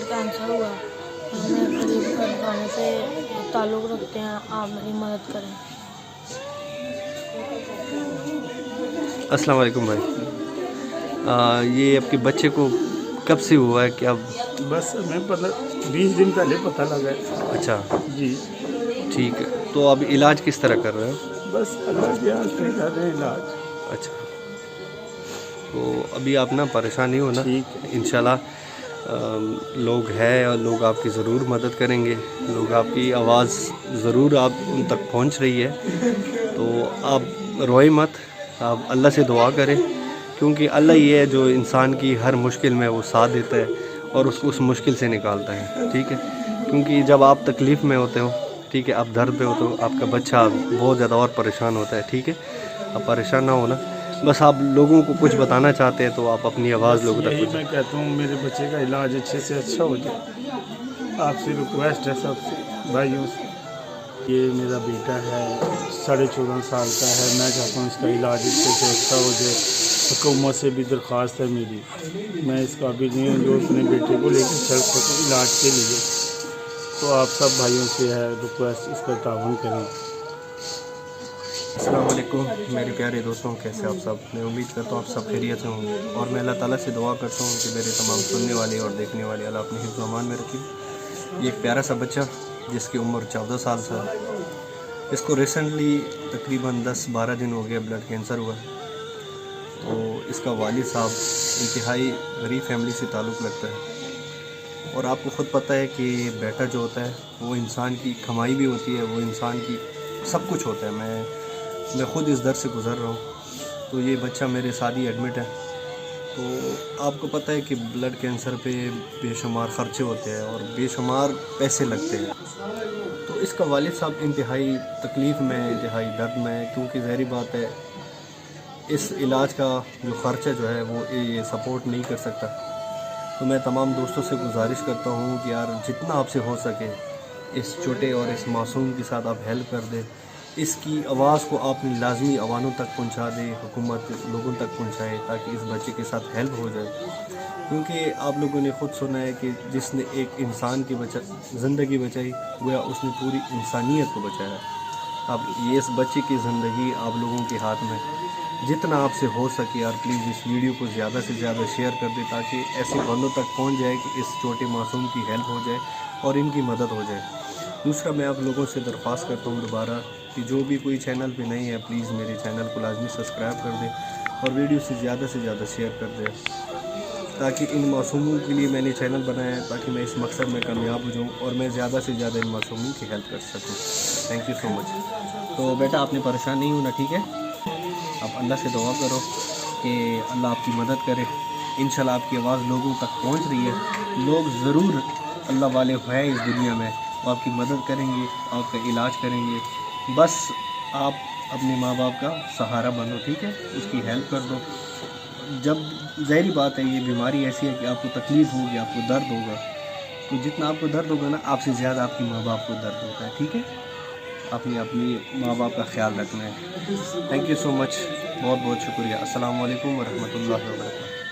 Cancer हुआ है। मैं गरीब खाने से ताल्लुक़ रखते हैं, आप मेरी मदद करें। अस्सलाम वालेकुम भाई। ये आपके बच्चे को कब से हुआ है क्या? बस हमें 20 दिन पहले पता लगा है। अच्छा जी ठीक है, तो अब इलाज किस तरह कर रहे हो? बस अल्लाह के यहाँ से कर रहे हैं इलाज। अच्छा, तो अभी आप ना परेशान नहीं हो ना? ठीक है, इंशाल्लाह लोग हैं और लोग आपकी ज़रूर मदद करेंगे। लोग आपकी आवाज़ ज़रूर आप उन तक पहुंच रही है, तो आप रोए मत, आप अल्लाह से दुआ करें, क्योंकि अल्लाह ही है जो इंसान की हर मुश्किल में वो साथ देता है और उसको उस मुश्किल से निकालता है। ठीक है, क्योंकि जब आप तकलीफ़ में होते हो, ठीक है, आप दर्द पे होते हो, आपका बच्चा बहुत ज़्यादा और परेशान होता है। ठीक है, आप परेशान ना होना, बस आप लोगों को कुछ बताना चाहते हैं तो आप अपनी आवाज़ लोगों तक यही मैं कहता हूँ मेरे बच्चे का इलाज अच्छे से अच्छा हो जाए। आपसे रिक्वेस्ट है सबसे भाइयों से। ये मेरा बेटा है, 14.5 साल का है। मैं चाहता हूँ इसका इलाज अच्छे से अच्छा हो जाए। हुकूमत से भी दरख्वास्त है मेरी, मैं इस काबिल नहीं हूँ जो अपने बेटे को लेकर चल सकूँ इलाज के लिए। तो आप सब भाइयों से है रिक्वेस्ट, इसका ताउन करें। अस्सलाम वालेकुम मेरे प्यारे दोस्तों, कैसे आप सब? मैं उम्मीद करता हूँ आप सब खैरियत से होंगे और मैं अल्लाह ताला से दुआ करता हूँ कि मेरे तमाम सुनने वाले और देखने वाले अल्लाह अपने हिफ्ज़ अमान में रखे। ये एक प्यारा सा बच्चा जिसकी उम्र 14 साल था, इसको रिसेंटली तकरीबन 10-12 दिन हो गया ब्लड कैंसर हुआ। तो इसका वालिद साहब इंतहाई गरीब फैमिली से ताल्लुक़ लगता है और आपको ख़ुद पता है कि बेटा जो होता है वो इंसान की कमाई भी होती है, वो इंसान की सब कुछ होता है। मैं ख़ुद इस दर से गुज़र रहा हूँ। तो ये बच्चा मेरे साथ ही एडमिट है। तो आपको पता है कि ब्लड कैंसर पे बेशुमार ख़र्चे होते हैं और बेशुमार पैसे लगते हैं। तो इसका वालिद साहब इंतहाई तकलीफ़ में, इंतहाई दर्द में, क्योंकि ज़ाहिरी बात है इस इलाज का जो ख़र्चा जो है वो ये सपोर्ट नहीं कर सकता। तो मैं तमाम दोस्तों से गुजारिश करता हूँ कि यार जितना आपसे हो सके इस छोटे और इस मासूम के साथ आप हेल्प कर दें। इसकी आवाज़ को आपने लाजमी अवानों तक पहुँचा दें, हुकूमत लोगों तक पहुँचाए, ताकि इस बच्चे के साथ हेल्प हो जाए। क्योंकि आप लोगों ने ख़ुद सुना है कि जिसने एक इंसान की ज़िंदगी बचाई गोया उसने पूरी इंसानियत को बचाया। अब ये इस बच्चे की ज़िंदगी आप लोगों के हाथ में। जितना आपसे हो सके यार प्लीज़ इस वीडियो को ज़्यादा से ज़्यादा शेयर कर दें, ताकि ऐसे बंदों तक पहुंच जाए कि इस छोटे मासूम की हेल्प हो जाए और इनकी मदद हो जाए। दूसरा, मैं आप लोगों से दरख्वास्त करता हूँ दोबारा कि जो भी कोई चैनल पे नहीं है प्लीज़ मेरे चैनल को लाजमी सब्सक्राइब कर दें और वीडियो से ज़्यादा शेयर कर दें, ताकि इन मासूमों के लिए मैंने चैनल बनाया है, ताकि मैं इस मकसद में कामयाब हो जाऊँ और मैं ज़्यादा से ज़्यादा इन मासूमों की हेल्प कर सकूँ। Thank you so much. तो बेटा आपने परेशान नहीं होना, ठीक है? आप अल्लाह से दुआ करो कि अल्लाह आपकी मदद करे। इंशाल्लाह आपकी आवाज़ लोगों तक पहुंच रही है। लोग ज़रूर अल्लाह वाले हैं इस दुनिया में, वो आपकी मदद करेंगे, आपका इलाज करेंगे। बस आप अपने माँ बाप का सहारा बनो, ठीक है? उसकी हेल्प कर दो। जब ज़ाहिरी बात है ये बीमारी ऐसी है कि आपको तकलीफ़ होगी, आपको दर्द होगा, तो जितना आपको दर्द होगा ना आपसे ज़्यादा आपकी माँ बाप को दर्द होता है। ठीक है, अपनी माँ बाप का ख्याल रखना है। थैंक यू सो मच, बहुत बहुत शुक्रिया। अस्सलाम वालेकुम व रहमतुल्लाहि व बरकातहू।